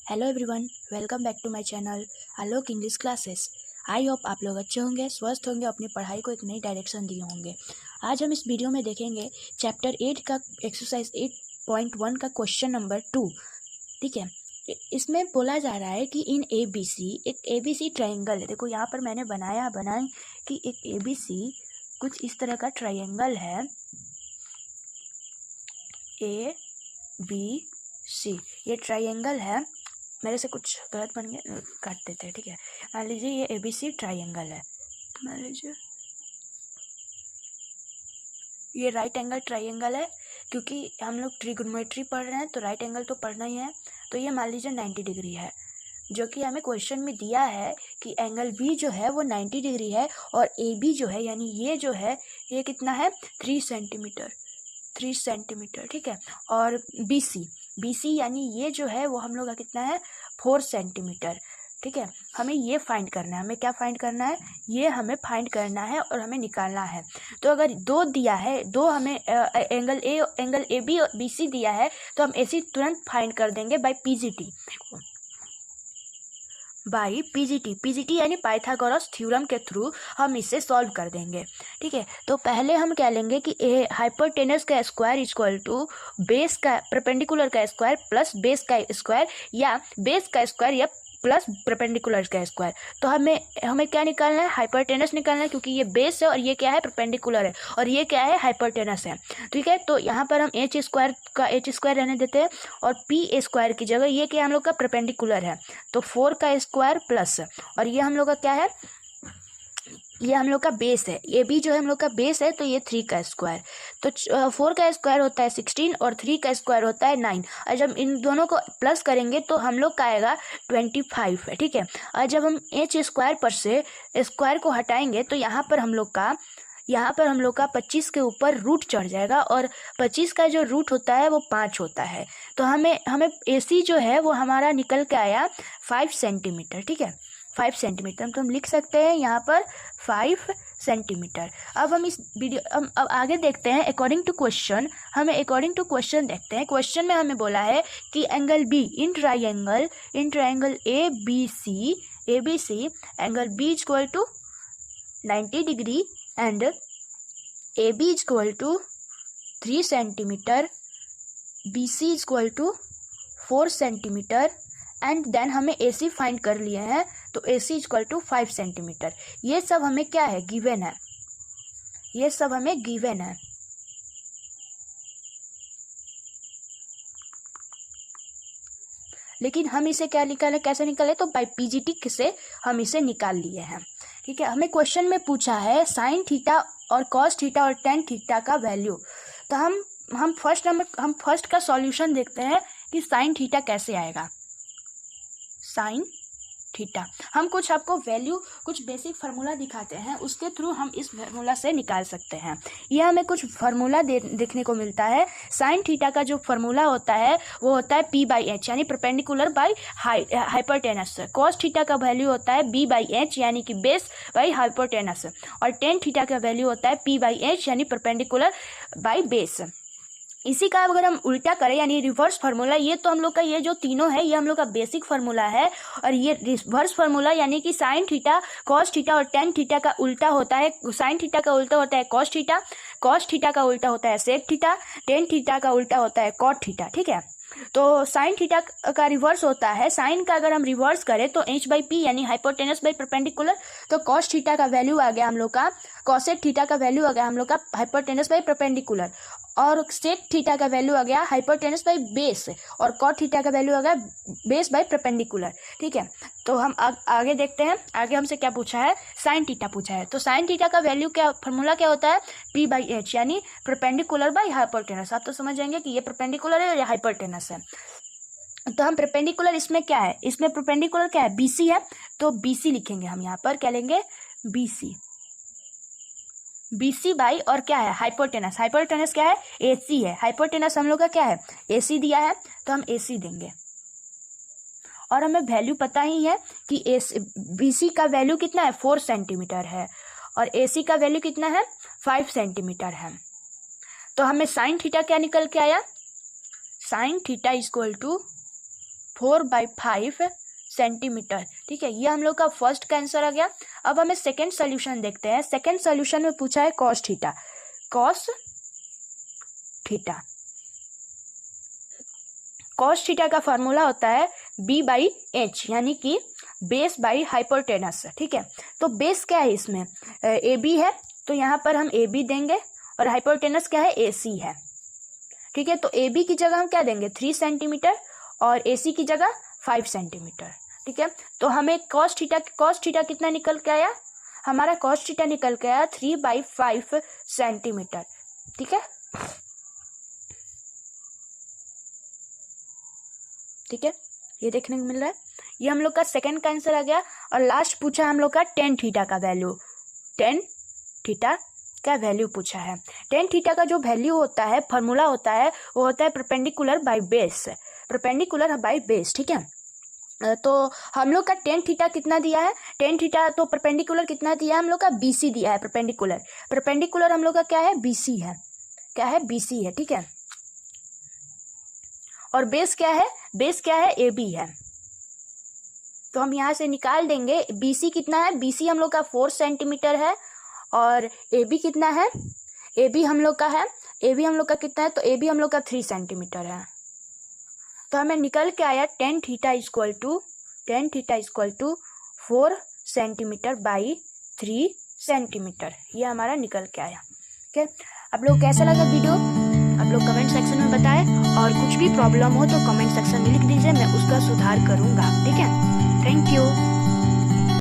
Hello everyone, welcome back to my channel Alok English classes. I hope आप लोग अच्छे होंगे, स्वस्थ होंगे, अपनी पढ़ाई को एक नई डायरेक्शन दिए होंगे। आज हम इस वीडियो में देखेंगे चैप्टर 8 का एक्सरसाइज 8.1 का क्वेश्चन नंबर 2। ठीक है, इसमें बोला जा रहा है कि इन ए बी सी एक ए बी सी ट्राइंगल है। देखो यहाँ पर मैंने बनाए कि एक ए बी सी कुछ इस तरह का ट्राइंगल है, ए बी सी ये ट्राइंगल है। मेरे से कुछ गलत बन गया, काट देते हैं। ठीक है, मान लीजिए ये ABC ट्राइंगल है। मान लीजिए ये राइट एंगल ट्राइंगल है, क्योंकि हम लोग ट्रिगोनोमेट्री पढ़ रहे हैं तो राइट एंगल तो पढ़ना ही है। तो ये मान लीजिए 90 डिग्री है, जो कि हमें क्वेश्चन में दिया है कि एंगल B जो है वो 90 डिग्री है, और AB जो है यानी ये जो है ये कितना है 3 सेंटीमीटर। ठीक है, और BC यानी ये जो है वो हम लोग का कितना है 4 सेंटीमीटर। ठीक है, हमें ये फाइंड करना है। हमें क्या फाइंड करना है? ये हमें फाइंड करना है और हमें निकालना है। तो अगर दो दिया है, दो हमें एंगल AB और BC दिया है, तो हम ऐसे तुरंत फाइंड कर देंगे बाय पीजीटी यानी पाइथागोरस थ्योरम के थ्रू हम इसे सॉल्व कर देंगे। ठीक है, तो पहले हम क्या लेंगे कि हाइपोटेनस का स्क्वायर इक्वल टू बेस का परपेंडिकुलर का स्क्वायर प्लस बेस का स्क्वायर, या बेस का स्क्वायर या प्लस परपेंडिकुलर का स्क्वायर। तो हमें क्या निकालना है? हाइपोटेनस निकालना है, क्योंकि ये बेस है और ये क्या है परपेंडिकुलर है, और ये क्या है हाइपोटेनस है। ठीक है, तो यहाँ पर हम एच स्क्वायर रहने देते हैं, और पी स्क्वायर की जगह ये क्या हम लोग का परपेंडिकुलर है, तो 4 का स्क्वायर प्लस, और ये हम लोग का क्या है, ये हम लोग का बेस है। ये भी जो है हम लोग का बेस है, तो ये 3 का स्क्वायर। तो 4 का स्क्वायर होता है 16 और 3 का स्क्वायर होता है 9। और जब इन दोनों को प्लस करेंगे तो हम लोग का आएगा 25 है। ठीक है, और जब हम एच स्क्वायर पर से स्क्वायर को हटाएंगे तो यहाँ पर हम लोग का 25 के ऊपर रूट चढ़ जाएगा, और 25 का जो रूट होता है वो 5 होता है। तो हमें AC जो है वो हमारा निकल के आया 5 सेंटीमीटर। ठीक है, 5 सेंटीमीटर तो हम लिख सकते हैं यहाँ पर 5 सेंटीमीटर। अब हम इस वीडियो अब आगे देखते हैं अकॉर्डिंग टू क्वेश्चन देखते हैं। क्वेश्चन में हमें बोला है कि angle B in triangle ABC angle B equal to 90 degree and AB equal to 3 centimetre, BC equal to 4 centimetre, and then हमें AC फाइंड कर लिए हैं, तो AC इक्वल टू 5 सेंटीमीटर। ये सब हमें क्या है? गिवन है। ये सब हमें गिवन है। लेकिन हम इसे क्या निकाले, कैसे निकाले? तो बाय पीजीटी से हम इसे निकाल लिए हैं। ठीक है, हमें क्वेश्चन में पूछा है साइन थीटा और कॉस थीटा और टेन थीटा का वैल्यू। तो हम फर्स्ट का सॉल्यूशन देखते हैं कि साइन थीटा कैसे आएगा। साइन थीटा हम कुछ आपको वैल्यू, कुछ बेसिक फार्मूला दिखाते हैं, उसके थ्रू हम इस फार्मूला से निकाल सकते हैं। यह हमें कुछ फार्मूला देखने को मिलता है। साइन थीटा का जो फार्मूला होता है वो होता है P/H यानी perpendicular by hypotenuse. Cos theta का वैल्यू होता है B/H यानी कि बेस बाय हाइपोटेनस, और टेन थीटा का वैल्यू होता है P/H यानी परपेंडिकुलर बाय बेस। इसी का अगर हम उल्टा करें यानी रिवर्स फार्मूला, ये तो हम लोग का ये जो तीनों है ये हम लोग का बेसिक फार्मूला है, और ये रिवर्स फार्मूला यानी कि साइन थीटा, कॉस थीटा और टेन थीटा का उल्टा होता है। साइन थीटा का उल्टा होता है कॉस थीटा का उल्टा होता है सेक थीटा, टेन थीटा का उल्टा होता है कॉट थीटा। ठीक है, तो साइन थीटा का रिवर्स होता है, साइन का अगर हम रिवर्स करें तो H/P यानी हाइपोटेनस बाई परपेंडिकुलर। तो कॉस थीटा का वैल्यू आ गया हम लोग का, कॉसेक थीटा का वैल्यू आ गया हम लोग का हाइपोटेनस बाई परपेंडिकुलर, और सेक थीटा का वैल्यू आ गया हाइपोटेनस बाई बेस, और कॉट थीटा का वैल्यू आ गया बेस बाई परपेंडिकुलर। ठीक है, तो हम आगे देखते हैं। आगे हमसे क्या पूछा है? साइन थीटा पूछा है। तो साइन थीटा का वैल्यू क्या, फार्मूला क्या होता है? P/H यानी परपेंडिकुलर बाई हाइपोटेनस। आप तो समझ जाएंगे कि ये परपेंडिकुलर है या हाइपोटेनस है। तो हम परपेंडिकुलर, इसमें क्या है, इसमें परपेंडिकुलर क्या है? BC है, तो BC लिखेंगे हम यहाँ पर। क्या लेंगे? BC बाई, और क्या है? हाइपोटेनस क्या है? AC है। हाइपोटेनस हम लोग का क्या है? AC दिया है, तो हम AC देंगे। और हमें वैल्यू पता ही है कि BC का वैल्यू कितना है? 4 सेंटीमीटर है, और AC का वैल्यू कितना है? 5 सेंटीमीटर है। तो हमें साइन थीटा क्या निकल के आया? Sine theta equal to 4/5 centimetre. ठीक है, ये हम लोग का फर्स्ट का आंसर आ गया। अब हमें सेकेंड सोल्यूशन देखते हैं। सेकेंड सोल्यूशन में पूछा है कॉस थीटा। कॉस थीटा का फॉर्मूला होता है B/H, यानी कि बेस बाई हाइपोटेनस। ठीक है, तो बेस क्या है इसमें, AB है, तो यहाँ पर हम AB देंगे, और हाइपोटेनस क्या है, AC है। ठीक है, तो AB की जगह हम क्या देंगे, 3 सेंटीमीटर, और AC की जगह 5 सेंटीमीटर। ठीक है, तो हमें कॉस थीटा कितना निकल के आया, हमारा कॉस थीटा निकल के आया 3/5 सेंटीमीटर। ठीक है, ये देखने को मिल रहा है। ये हम लोग का सेकंड का आंसर आ गया। और लास्ट पूछा हम लोग का टेन थीटा का वैल्यू। टेन थीटा का वैल्यू पूछा है। टेन थीटा का जो वैल्यू होता है, फॉर्मूला होता है, वो होता है परपेंडिकुलर बाय बेस। ठीक है, तो हम लोग का टेन थीटा कितना दिया है, टेन थीटा तो परपेंडिकुलर कितना दिया है हम लोग का, BC दिया है। परपेंडिकुलर हम लोग का क्या है, BC है। क्या है, BC है। ठीक है, और बेस क्या है, AB है। तो हम यहाँ से निकाल देंगे BC कितना है, BC हम लोग का 4 सेंटीमीटर है, और AB कितना है, AB हम लोग का कितना है, तो AB हम लोग का 3 सेंटीमीटर है। तो हमें निकल के आया tan theta equal to 4 centimetre by 3 centimetre. ये हमारा निकल के आया। ठीक है, आप लोग कैसा लगा वीडियो, आप लोग कमेंट सेक्शन में बताएं, और कुछ भी प्रॉब्लम हो तो कमेंट सेक्शन में लिख दीजिए, मैं उसका सुधार करूँगा। ठीक है, थैंक यू।